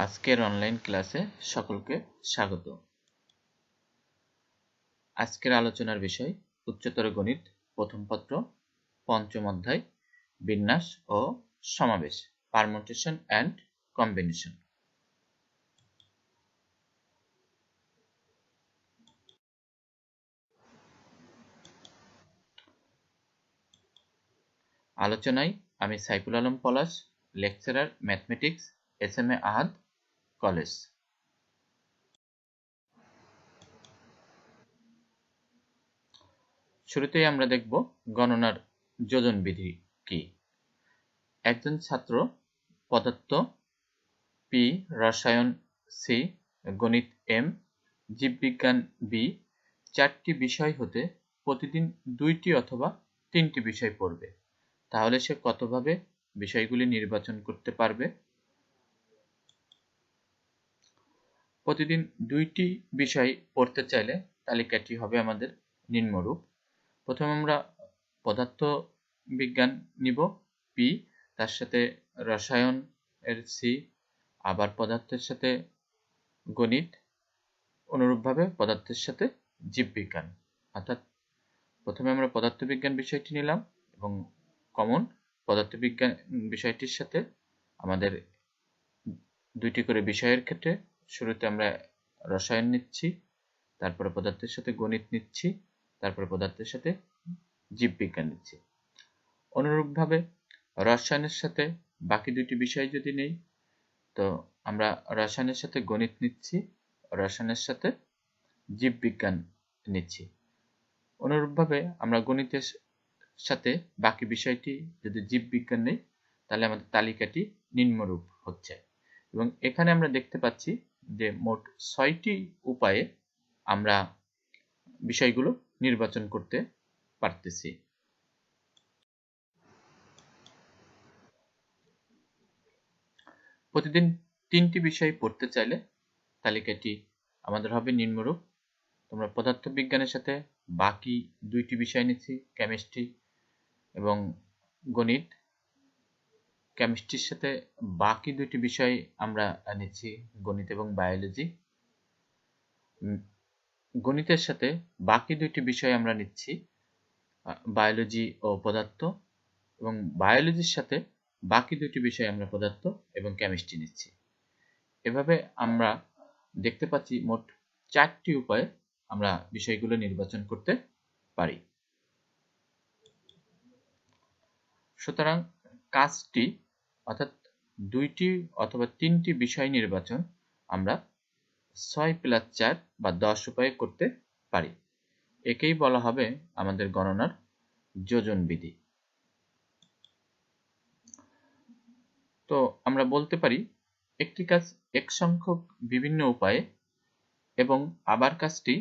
আজকের অনলাইন ক্লাসে সকলকে স্বাগত। আজকের আলোচনার বিষয় উচ্চতর গণিত প্রথম পত্র পঞ্চম অধ্যায় বিন্যাস ও সমাবেশ, পারমুটেশন অ্যান্ড কম্বিনেশন। আলোচনায় আমি সাইফুল আলম পলাশ, লেকচারার ম্যাথমেটিক্স, SMA আহাদ কলেজ। শুরুতেই আমরা দেখব গণনার যোজন বিধি কি। একজন ছাত্র পদার্থ পি, রসায়ন সি, গণিত এম, জীববিজ্ঞান বি চারটি বিষয় হতে প্রতিদিন 2টি অথবা 3টি বিষয় পড়বে, তাহলে সে কতভাবে বিষয়গুলি নির্বাচন করতে পারবে? প্রতিদিন 2টি বিষয় পড়তে চাইলে তালিকাটি হবে আমাদের নিম্নরূপ। প্রথমে আমরা পদার্থ বিজ্ঞান নিব পি, তার সাথে রসায়ন এর সি, আবার পদার্থের সাথে গণিত, অনুরূপভাবে পদার্থের সাথে জীববিজ্ঞান। অর্থাৎ প্রথমে আমরা পদার্থবিজ্ঞান বিষয়টি নিলাম এবং কমন পদার্থবিজ্ঞান বিষয়টির সাথে আমাদের 2টি করে বিষয়ের ক্ষেত্রে শুরুতে আমরা রসায়ন নিচ্ছি, তারপরে পদার্থের সাথে গণিত নিচ্ছি, তারপরে পদার্থের সাথে জীববিজ্ঞান নিচ্ছি। অনুরূপভাবে রসায়নের সাথে বাকি 2টি বিষয় যদি নেই, তো আমরা রসায়নের সাথে গণিত নিচ্ছি, রসায়নের সাথে জীববিজ্ঞান নিচ্ছি। অনুরূপভাবে আমরা গণিতের সাথে বাকি বিষয়টি যদি জীববিজ্ঞান নেই, তাহলে আমাদের তালিকাটি নিম্নরূপ হচ্ছে। এবং এখানে আমরা দেখতে পাচ্ছি যে মোট 6টি উপায়ে আমরা বিষয়গুলো নির্বাচন করতে পারতেছি। প্রতিদিন 3টি বিষয় পড়তে চাইলে তালিকাটি আমাদের হবে নিম্নরূপ। তোমরা পদার্থবিজ্ঞানের সাথে বাকি 2টি বিষয় নিচ্ছি, কেমিস্ট্রি এবং গণিত। কেমিস্ট্রির সাথে বাকি 2টি বিষয় আমরা নিচ্ছি, গণিত এবং বায়োলজি। গণিতের সাথে বাকি 2টি বিষয় আমরা নিচ্ছি, বায়োলজি ও পদার্থ, এবং বায়োলজির সাথে বাকি 2টি বিষয় আমরা পদার্থ এবং কেমিস্ট্রি নিচ্ছি। এভাবে আমরা দেখতে পাচ্ছি মোট 4টি উপায়ে আমরা বিষয়গুলো নির্বাচন করতে পারি। সুতরাং কাজটি অর্থাৎ 2টি অথবা 3টি বিষয় নির্বাচন আমরা 6+4 বা 10 উপায়ে করতে পারি। একেই বলা হবে আমাদের গণনার যোজন বিধি। তো আমরা বলতে পারি একটি কাজ x সংখ্যক বিভিন্ন উপায়ে এবং আবার কাজটি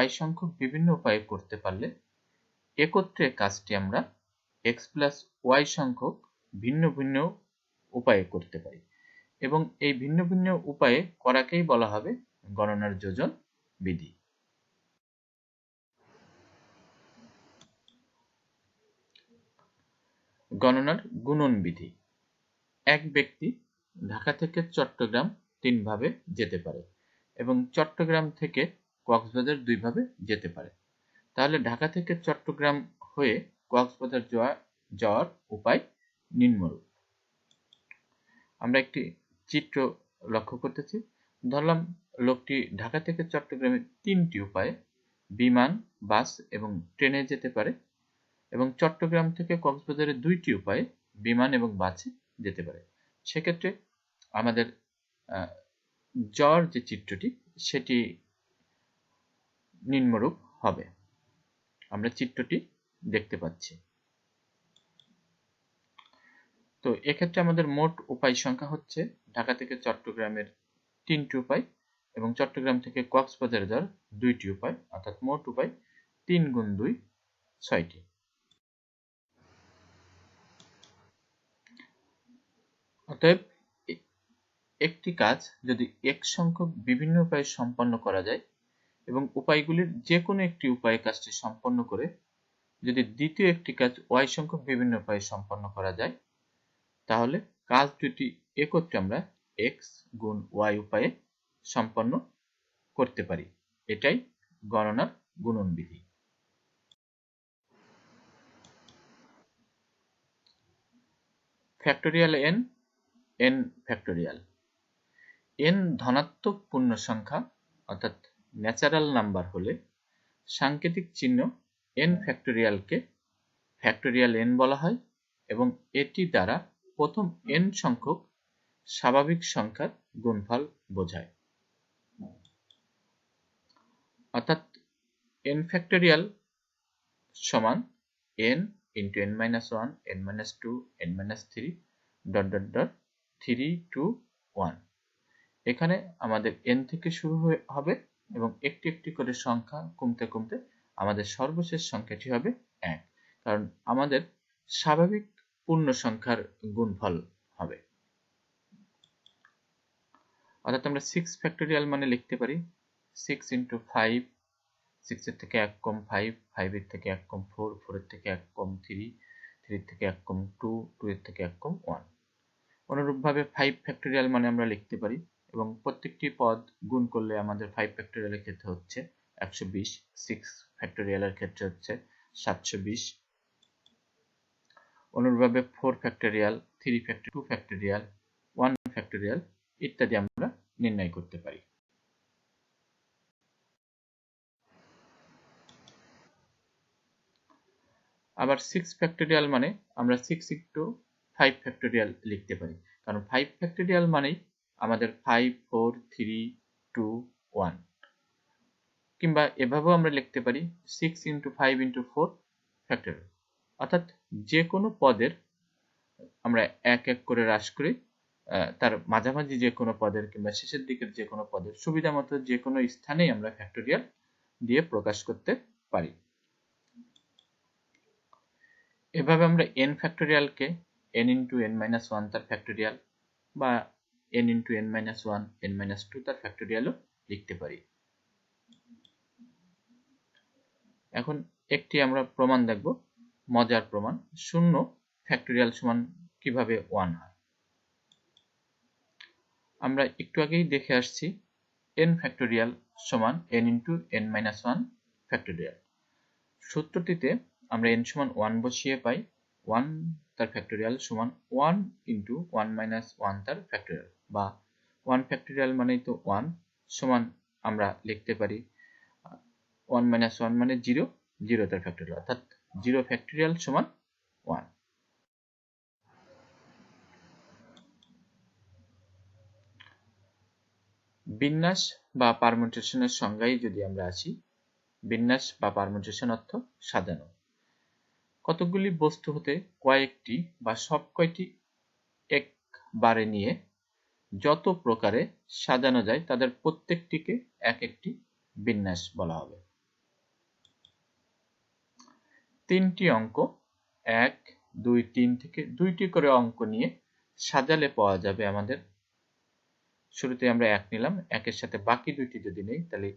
y সংখ্যক বিভিন্ন উপায়ে করতে পারলে একত্রে কাজটি আমরা x+y সংখ্যক ভিন্ন ভিন্ন উপায়ে করতে পারি, এবং এই ভিন্ন ভিন্ন উপায়ে করাকেই বলা হবে গণনার যোজন বিধি। গণনার গুণন বিধি। এক ব্যক্তি ঢাকা থেকে চট্টগ্রাম 3 ভাবে যেতে পারে এবং চট্টগ্রাম থেকে কক্সবাজার 2 ভাবে যেতে পারে, তাহলে ঢাকা থেকে চট্টগ্রাম হয়ে কক্সবাজার যাওয়ার উপায় নিম্নরূপ। আমরা একটি চিত্র লক্ষ্য করতেছি। ধরলাম লোকটি ঢাকা থেকে চট্টগ্রামে 3টি উপায়ে বিমান, বাস এবং ট্রেনে যেতে পারে, এবং চট্টগ্রাম থেকে কক্সবাজারে 2টি উপায়ে বিমান এবং বাসে যেতে পারে। সেক্ষেত্রে আমাদের যাওয়ার যে চিত্রটি সেটি নিম্নরূপ হবে। আমরা চিত্রটি দেখতে পাচ্ছি। তো এক্ষেত্রে আমাদের মোট উপায় সংখ্যা হচ্ছে ঢাকা থেকে চট্টগ্রামের 3টি উপায় এবং চট্টগ্রাম থেকে কক্সবাজার যাওয়ার 2টি উপায়, অর্থাৎ মোট উপায় 3 গুণ 2 6টি। অতএব একটি কাজ যদি x সংখ্যক বিভিন্ন উপায়ে সম্পন্ন করা যায় এবং উপায়গুলির যে কোনো একটি উপায়ে কাজটি সম্পন্ন করে যদি দ্বিতীয় একটি কাজ y সংখ্যক বিভিন্ন উপায়ে সম্পন্ন করা যায়, তাহলে কাজ দুটি একত্রে আমরা এক্স গুণ ওয়াই উপায়ে সম্পন্ন করতে পারি। এটাই গণনার গুণন বিধি। Factorial N, N factorial. N ধনাত্মক পূর্ণ সংখ্যা অর্থাৎ ন্যাচারাল নাম্বার হলে সাংকেতিক চিহ্ন এন ফ্যাক্টোরিয়ালকে ফ্যাক্টোরিয়াল এন বলা হয় এবং এটি দ্বারা প্রথম এন সংখ্যক স্বাভাবিক সংখ্যার গুণফল বোঝায়। অর্থাৎ এন ফ্যাক্টোরিয়াল সমান N into N minus one, N minus two, N minus three, dot dot dot 3 to 1। এখানে আমাদের এন থেকে শুরু হবে এবং একটি একটি করে সংখ্যা কমতে কমতে আমাদের সর্বশেষ সংখ্যাটি হবে 1, কারণ আমাদের স্বাভাবিক পূর্ণ সংখ্যার গুণফল হবে। অর্থাৎ আমরা 6 ফ্যাক্টোরিয়াল মানে লিখতে পারি 6 ইন্টু 5, 6 এর থেকে 1 কম 5, 5 এর থেকে 1 কম 4, 4 এর থেকে 1 কম 3, 3 এর থেকে 1 কম 2, 2 এর থেকে 1 কম 1। অনুরূপভাবে 5 ফ্যাক্টোরিয়াল মানে আমরা লিখতে পারি এবং প্রত্যেকটি পদ গুণ করলে আমাদের 5 ফ্যাক্টোরিয়ালের ক্ষেত্রে হচ্ছে 120, 6 ফ্যাক্টোরিয়ালের ক্ষেত্রে হচ্ছে 720। অনুরূপভাবে 4 ফ্যাক্টোরিয়াল, 3 ফ্যাক্টোরিয়াল, 2 ফ্যাক্টোরিয়াল, 1 ফ্যাক্টোরিয়াল ইত্যাদি আমরা নির্ণয় করতে পারি। আবার 6 ফ্যাক্টোরিয়াল মানে আমরা 6 ইন্টু 5 ফ্যাক্টোরিয়াল লিখতে পারি, কারণ 5 ফ্যাক্টোরিয়াল মানেই আমাদের 5, 4, 3, 2, 1। কিংবা এভাবেও আমরা লিখতে পারি 6 ইন্টু 5 ইন্টু 4 ফ্যাক্টোরিয়াল। অর্থাৎ যে কোনো পদের আমরা এক এক করে হ্রাস করে তার মাঝামাঝি যে কোনো পদের কিংবা শেষের দিকের যে কোনো পদের সুবিধা মতো যে কোনো স্থানেই আমরা ফ্যাক্টোরিয়াল দিয়ে প্রকাশ করতে পারি। এভাবে আমরা n ফ্যাক্টোরিয়ালকে n into n minus one তার ফ্যাক্টোরিয়াল বা n into n minus one, n minus two তার ফ্যাক্টোরিয়ালও লিখতে পারি। এখন একটি আমরা প্রমাণ দেখব, মজার প্রমাণ। 0 ফ্যাক্টোরিয়াল সমান কিভাবে 1 হয়। আমরা একটু আগেই দেখে আসছি n ফ্যাক্টোরিয়াল সমান n into n minus one factorial. সূত্রটিতে আমরা n সমান 1 বসিয়ে পাই 1 তার ফ্যাক্টোরিয়াল সমান 1 ইন্টু 1 মাইনাস 1 তার ফ্যাক্টোরিয়াল, বা 1 ফ্যাক্টোরিয়াল মানেই তো 1 সমান আমরা লিখতে পারি 1 মাইনাস 1 মানে 0, 0 তার ফ্যাক্টোরিয়াল, অর্থাৎ 0 ফ্যাক্টোরিয়াল সমান 1। বিন্যাস বা পারমুটেশনের সংজ্ঞায় যদি আমরা আসি, বিন্যাস বা পারমুটেশন অর্থ সাজানো। কতগুলি বস্তু হতে কয়েকটি বা সব কয়টি একবারে নিয়ে যত প্রকারে সাজানো যায় তাদের প্রত্যেকটিকে এক একটি বিন্যাস বলা হবে। তিনটি অঙ্ক 1, 2, 3 থেকে 2টি করে অঙ্ক নিয়ে সাজালে পাওয়া যাবে আমাদের, শুরুতে আমরা 1 নিলাম, 1 এর সাথে বাকি দুইটি যদি নেই তাহলে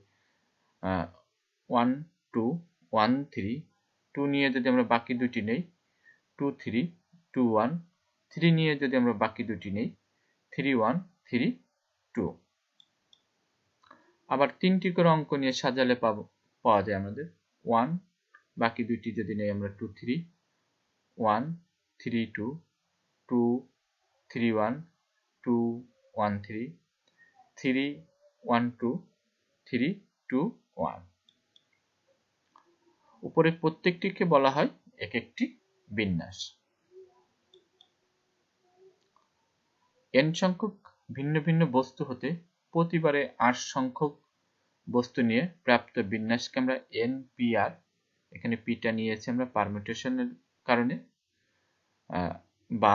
1, 2, 1, 3, 2 নিয়ে যদি আমরা বাকি দুটি নেই 2, 3, 2, 1, 3 নিয়ে যদি আমরা বাকি দুটি নেই 3, 1, 3, 2। আবার তিনটি করে অঙ্ক নিয়ে সাজালে পাওয়া যায় আমাদের 1, বাকি দুইটি যদি নেই আমরা 2, 3, 1, 3, 2, 2, 3, 1, 2, 1, 3, 3, 1, 2, 3, 2, 1। উপরে প্রত্যেকটিকে বলা হয় এক একটি বিন্যাস। n সংখ্যক ভিন্ন ভিন্ন বস্তু হতে প্রতিবারে 8 সংখ্যক বস্তু নিয়ে প্রাপ্ত বিন্যাসকে আমরা npr, এখানে পিটা নিয়েছি আমরা পারমিউটেশনের কারণে, বা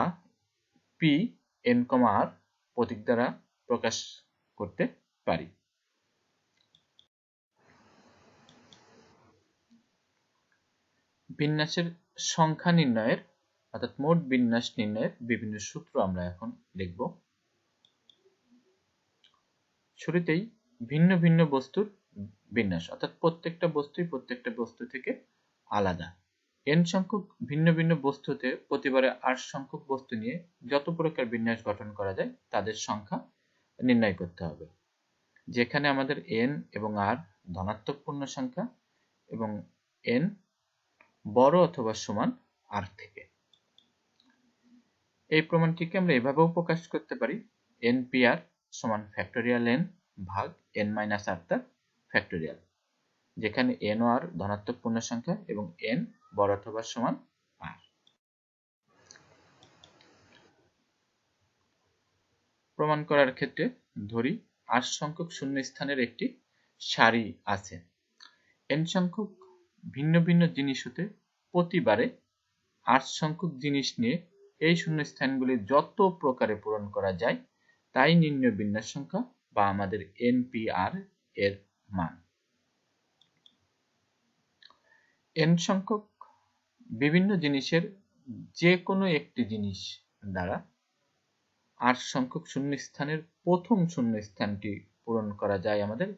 pn, r প্রতীক দ্বারা প্রকাশ করতে পারি। বিন্যাসের সংখ্যা নির্ণয়ের অর্থাৎ মোট বিন্যাস নির্ণয়ের বিভিন্ন সূত্র আমরা এখন লিখব। শুরুতেই ভিন্ন ভিন্ন বস্তুর বিন্যাস, অর্থাৎ প্রত্যেকটা বস্তুই প্রত্যেকটা বস্তু থেকে আলাদা। n সংখ্যক ভিন্ন ভিন্ন বস্তুতে প্রতিবারে 8 সংখ্যক বস্তু নিয়ে যত প্রকার বিন্যাস গঠন করা যায় তাদের সংখ্যা নির্ণয় করতে হবে, যেখানে আমাদের n এবং r ধনাত্মক পূর্ণ সংখ্যা এবং n বড় অথবা সমান r থেকে। এই প্রমাণটিকে আমরা এভাবেও প্রকাশ করতে পারি, npr সমান ফ্যাক্টোরিয়াল n ভাগ n মাইনাস r তার ফ্যাক্টোরিয়াল, যেখানে n ও r ধনাত্মক পূর্ণ সংখ্যা এবং n বড় অথবা সমান r। প্রমাণ করার ক্ষেত্রে ধরি r সংখ্যক শূন্যস্থানের একটি সারি আছে। n সংখ্যক ভিন্ন ভিন্ন জিনিস হতে প্রতিবারে r সংখ্যক জিনিস নিয়ে এই শূন্যস্থানগুলি যত প্রকারে পূরণ করা যায় তাই নির্ণয় বিন্যাস সংখ্যা বা আমাদের npr এর মান। n সংখ্যক বিভিন্ন জিনিসের যে কোনো একটি জিনিস দ্বারা r সংখ্যক শূন্যস্থানের প্রথম শূন্যস্থানটি পূরণ করা যায় আমাদের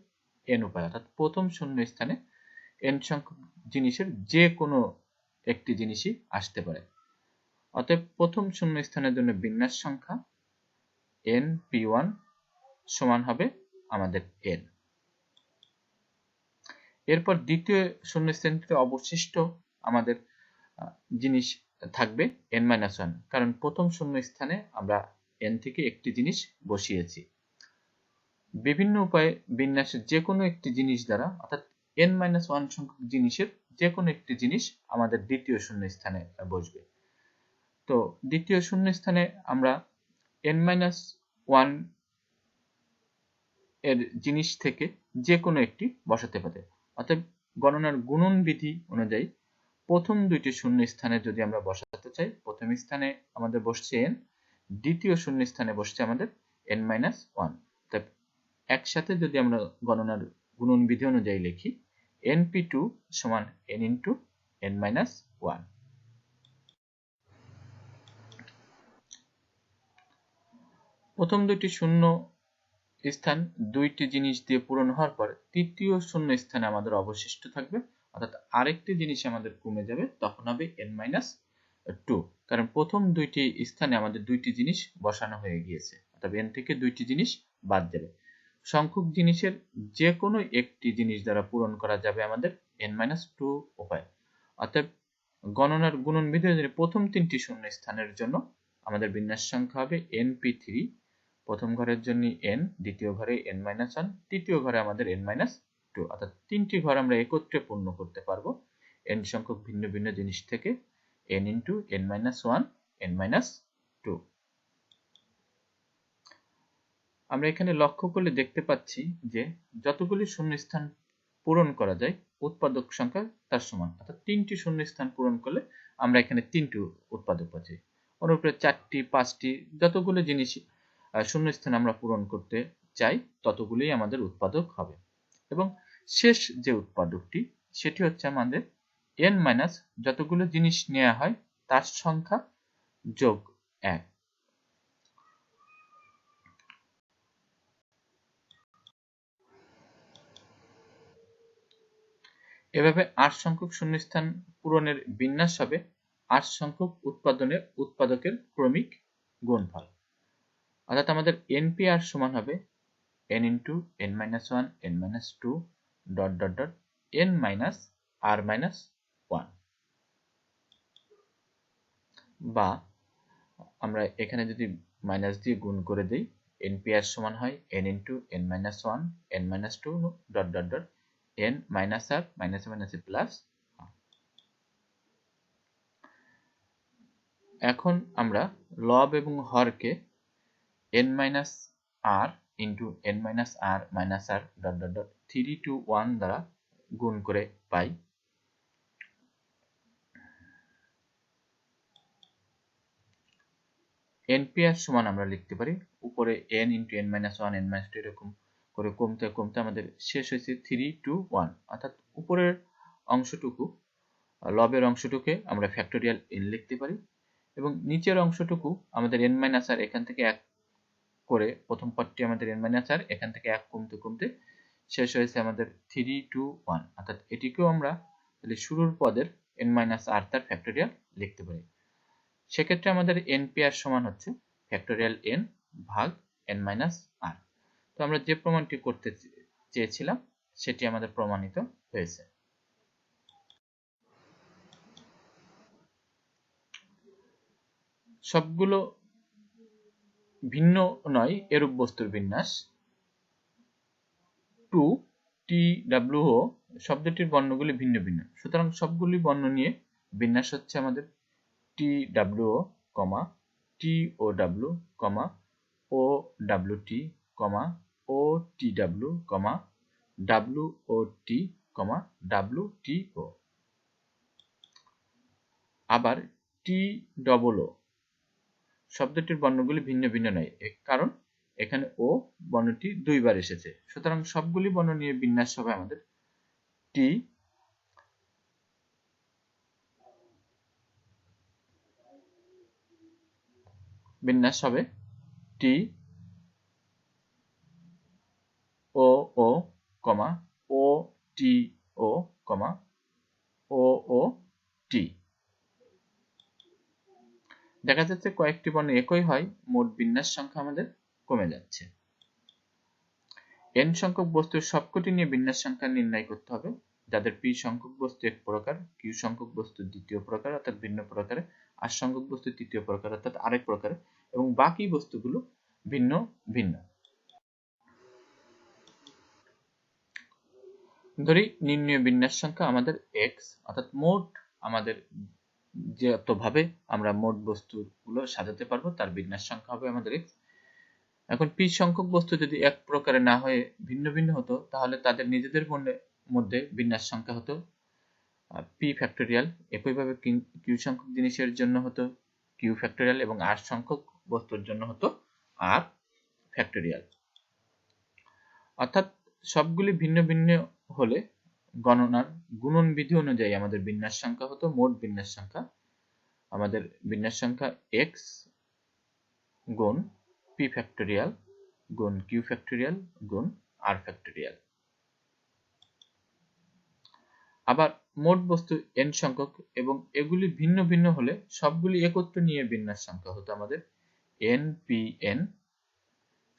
n উপায়, অর্থাৎ প্রথম শূন্যস্থানে n সংখ্যক জিনিসের যে কোনো একটি জিনিসই আসতে পারে। অতএব প্রথম শূন্যস্থানের জন্য বিন্যাস সংখ্যা np1 সমান হবে আমাদের n। এরপর দ্বিতীয় শূন্যস্থানটিতে অবশিষ্ট আমাদের জিনিস থাকবে n-1, কারণ প্রথম শূন্যস্থানে আমরা n থেকে একটি জিনিস বসিয়েছি। বিভিন্ন উপায়ে বিন্যাসের যে কোনো একটি জিনিস দ্বারা, অর্থাৎ n-1 সংখ্যক জিনিসের যে কোনো একটি জিনিস আমাদের দ্বিতীয় শূন্যস্থানে বসবে। তো দ্বিতীয় শূন্যস্থানে আমরা n-1 এর জিনিস থেকে যে কোনো একটি বসাতে পারি। অতএব গণনার গুণন বিধি অনুযায়ী প্রথম দুইটি শূন্যস্থানে যদি আমরা বসাতে চাই, প্রথম স্থানে আমাদের বসছে n, দ্বিতীয় শূন্যস্থানে বসছে আমাদের n-1। অতএব একসাথে যদি আমরা গণনার গুণন বিধি অনুযায়ী লিখি, np2 সমান n into n-1। প্রথম দুইটি শূন্য স্থান দুইটি জিনিস দিয়ে পূরণ হওয়ার পর তৃতীয় শূন্য স্থানে আমাদের অবশিষ্ট থাকবে, অর্থাৎ আরেকটি জিনিস আমাদের কমে যাবে, তখন হবে n-2, কারণ প্রথম দুইটি স্থানে আমাদের দুইটি জিনিস বসানো হয়ে গিয়েছে, অর্থাৎ n থেকে দুইটি জিনিস বাদ যাবে। সংখ্যক জিনিসের যে কোনো একটি জিনিস দ্বারা পূরণ করা যাবে আমাদের n-2 উপায়। অতএব গণনার গুণন বিধি অনুযায়ী প্রথম তিনটি শূন্য স্থানের জন্য আমাদের বিন্যাস সংখ্যা হবে np3, প্রথম ঘরের জন্য n, দ্বিতীয় ঘরে n-1, তৃতীয় ঘরে আমাদের n-2, অর্থাৎ তিনটি ঘর আমরা একত্রে পূর্ণ করতে পারবো n সংখ্যক ভিন্ন ভিন্ন জিনিস থেকে n into n-1 n-2। আমরা এখানে লক্ষ্য করলে দেখতে পাচ্ছি যে যতগুলি শূন্যস্থান পূরণ করা যায় উৎপাদক সংখ্যা তার সমান, অর্থাৎ তিনটি শূন্যস্থান পূরণ করলে আমরা এখানে তিনটি উৎপাদক পাচ্ছি। অনুরূপে চারটি, পাঁচটি, যতগুলো জিনিস শূন্যস্থান আমরা পূরণ করতে চাই ততগুলোই আমাদের উৎপাদক হবে। এবং শেষ যে উৎপাদকটি সেটি হচ্ছে আমাদের n মাইনাস যতগুলো জিনিস নেওয়া হয় তার সংখ্যা যোগ 1। এভাবে 8 সংখ্যক শূন্যস্থান পূরণের বিন্যাস হবে 8 সংখ্যক উৎপাদকের ক্রমিক গুণফল, অর্থাৎ আমাদের npr সমান হবে n into n-1 n-2 dot dot dot n minus r minus 1, বা আমরা এখানে যদি মাইনাস দিয়ে গুণ করে দেই npr সমান হয় n into n-1 n-2 dot dot dot n minus r minus minus plus. এখন আমরা লব এবং হরকে n minus r into n minus r minus r dot dot dot 3 to 1 দ্বারা গুণ করে পাই। npr সমান আমরা লিখতে পারি উপরে n into n minus 1 n minus 2 এরকম করে কমতে কমতে আমাদের শেষ হয়েছে 3 to 1, অর্থাৎ উপরের অংশটুকু লবের অংশটুকে আমরা ফ্যাক্টোরিয়াল n লিখতে পারি এবং নিচের অংশটুকু আমাদের n minus r এখান থেকে 1 করে প্রথম পদটি আমাদের n-r এখান থেকে 1 কমতে কমতে শেষ হয়েছে আমাদের 3 to 1, অর্থাৎ এটিকেও আমরা তাহলে শুরুর পদের n-r তার ফ্যাক্টোরিয়াল লিখতে পারি। সেক্ষেত্রে আমাদের npr সমান হচ্ছে ফ্যাক্টোরিয়াল n ভাগ n-r, তো আমরা যে প্রমাণটি করতে চেয়েছিলাম সেটি আমাদের প্রমাণিত হয়েছে। সবগুলো ভিন্ন নয় এরূপ বস্তুর বিন্যাস। টু টি ডাব্লিউ ও শব্দটির বর্ণগুলি ভিন্ন ভিন্ন, সুতরাং সবগুলি বর্ণ নিয়ে বিন্যাস হচ্ছে আমাদের টি ডাব্লিউ ও কমা টি ও ডাব্লিউ কমা ও ডাব্লিউ টি কমা ও টি ডাব্লিউ কমা ডাব্লিউ ও টি কমা ডাব্লিউ টি ও। আবার টি ডবল ও শব্দটির বর্ণগুলি ভিন্ন ভিন্ন নয়, কারণ এখানে ও বর্ণটি দুইবার এসেছে, সুতরাং সবগুলি বর্ণ নিয়ে বিন্যাস হবে আমাদের টি বিন্যাস হবে টি ও ও কমা ও টি ও কমা ও ও টি। দেখা যাচ্ছে কয়েকটি বর্ণ একই হয়, মোট বিন্যাস সংখ্যা আমাদের কমে যাচ্ছে। n সংখ্যক বস্তুর সবকটি নিয়ে বিন্যাস সংখ্যা নির্ণয় করতে হবে, যাদের p সংখ্যক বস্তু এক প্রকার, q সংখ্যক বস্তু দ্বিতীয় প্রকার অর্থাৎ ভিন্ন প্রকারে, r সংখ্যক বস্তু তৃতীয় প্রকার অর্থাৎ আরেক প্রকারে, এবং বাকি বস্তুগুলো ভিন্ন ভিন্ন। ধরি নির্ণয় বিন্যাস সংখ্যা আমাদের x, অর্থাৎ মোট আমাদের যতভাবে আমরা মোট বস্তুগুলো সাজাতে পারবো তার বিন্যাস সংখ্যা হবে আমাদের x। এখন p সংখ্যক বস্তু যদি এক প্রকারে না হয়ে ভিন্ন ভিন্ন হতো, তাহলে তাদের নিজেদের মধ্যে বিন্যাস সংখ্যা হতো p ফ্যাক্টোরিয়াল। একইভাবে q সংখ্যক জিনিসের জন্য হতো q ফ্যাক্টোরিয়াল এবং r সংখ্যক বস্তুর জন্য হতো r ফ্যাক্টোরিয়াল। অর্থাৎ সবগুলি ভিন্ন ভিন্ন হলে গণনার গুণন বিধি অনুযায়ী আমাদের বিন্যাস সংখ্যা হতো মোট বিন্যাস সংখ্যা, আমাদের বিন্যাস সংখ্যা x গুণ p ফ্যাক্টোরিয়াল গুণ q ফ্যাক্টোরিয়াল গুণ r ফ্যাক্টোরিয়াল। আবার মোট বস্তু n সংখ্যক এবং এগুলি ভিন্ন ভিন্ন হলে সবগুলি একত্র নিয়ে বিন্যাস সংখ্যা হতো আমাদের npn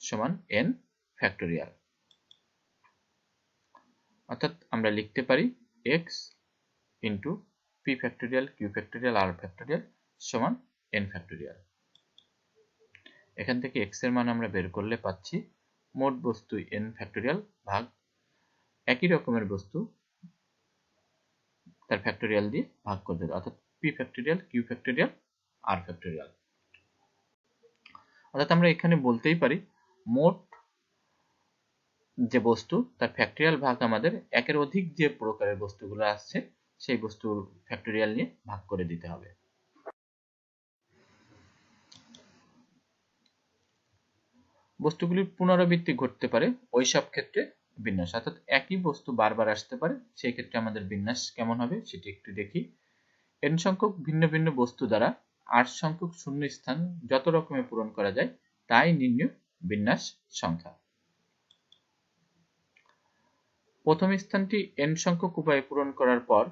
সমান n ফ্যাক্টোরিয়াল। অর্থাৎ আমরা লিখতে পারি x into p factorial q factorial r factorial সমান n ফ্যাক্টোরিয়াল। এখান থেকে x এর মান আমরা বের করলে পাচ্ছি মোট বস্তু n ফ্যাক্টোরিয়াল ভাগ একই রকমের বস্তু তার ফ্যাক্টোরিয়াল দিয়ে ভাগ করতে হবে, অর্থাৎ p factorial q factorial r factorial. অর্থাৎ আমরা এখানে বলতেই পারি মোট যে বস্তু তার ফ্যাক্টোরিয়াল ভাগ আমাদের একের অধিক যে প্রকারের বস্তুগুলো আসছে সেই বস্তুর ফ্যাক্টোরিয়াল নিয়ে ভাগ করে দিতে হবে। বস্তুগুলির পুনরাবৃত্তি ঘটতে পারে ওইসব ক্ষেত্রে বিন্যাস, অর্থাৎ একই বস্তু বারবার আসতে পারে, সেই ক্ষেত্রে আমাদের বিন্যাস কেমন হবে সেটি একটু দেখি। n সংখ্যক ভিন্ন ভিন্ন বস্তু দ্বারা r সংখ্যক শূন্য স্থান যত রকমের পূরণ করা যায় তাই নির্ণয় বিন্যাস সংখ্যা। প্রথম স্থানটি n সংখ্যক উপায়ে পূরণ করার পর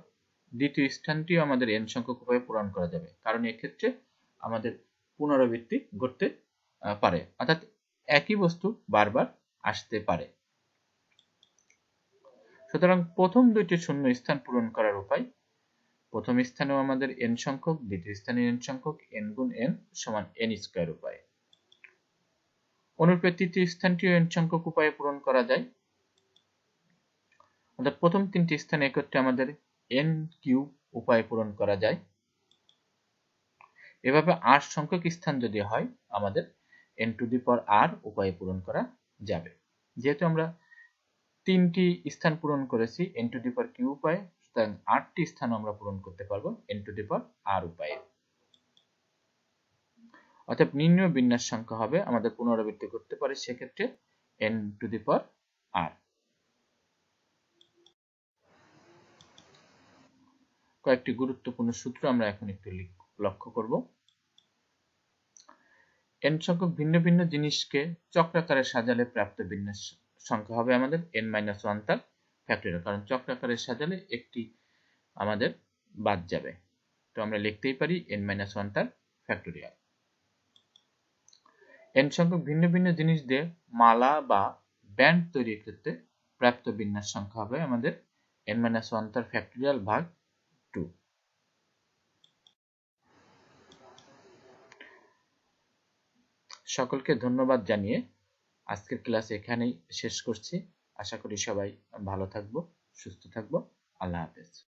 দ্বিতীয় স্থানটিও আমাদের n সংখ্যক উপায়ে পূরণ করা যাবে, কারণ এক্ষেত্রে আমাদের পুনরাবৃত্তি ঘটতে পারে, অর্থাৎ একই বস্তু বারবার আসতে পারে। সুতরাং প্রথম দুইটি শূন্য স্থান পূরণ করার উপায়, প্রথম স্থানেও আমাদের n সংখ্যক, দ্বিতীয় স্থানে n সংখ্যক, n গুণ n সমান n স্কয়ার উপায়। অনুরূপে তৃতীয় স্থানটিও n সংখ্যক উপায়ে পূরণ করা যায়, অর্থাৎ প্রথম তিনটি স্থানে একত্রে আমাদের n কিউব উপায়ে পূরণ করা যায়। এভাবে r সংখ্যক স্থান যদি হয় আমাদের n to the power r উপায়ে পূরণ করা যাবে। যেহেতু আমরা তিনটি স্থান পূরণ করেছি n to the power q উপায়ে, সুতরাং 8টি স্থান আমরা পূরণ করতে পারবো n to the power r উপায়ে। অর্থাৎ নির্ণয় বিন্যাস সংখ্যা হবে আমাদের পুনরাবৃত্তি করতে পারে সেক্ষেত্রে n to the power r। কয়েকটি গুরুত্বপূর্ণ সূত্র আমরা এখন একটু লক্ষ্য করব। n সংখ্যক ভিন্ন ভিন্ন জিনিসকে চক্রাকারে সাজালে প্রাপ্ত বিন্যাস সংখ্যা হবে আমাদের n-1 তার ফ্যাক্টোরিয়াল, কারণ চক্রাকারে সাজালে একটি আমাদের বাদ যাবে, তো আমরা লিখতেই পারি n-1 তার ফ্যাক্টোরিয়াল। n সংখ্যক ভিন্ন ভিন্ন জিনিস দিয়ে মালা বা ব্যান্ড তৈরির ক্ষেত্রে প্রাপ্ত বিন্যাস সংখ্যা হবে আমাদের n-1 তার ফ্যাক্টরিয়াল ভাগ 2। সকলকে ধন্যবাদ জানিয়ে আজকের ক্লাস এখানেই শেষ করছি। আশা করি সবাই ভালো থাকবো, সুস্থ থাকবো। আল্লাহ হাফেজ।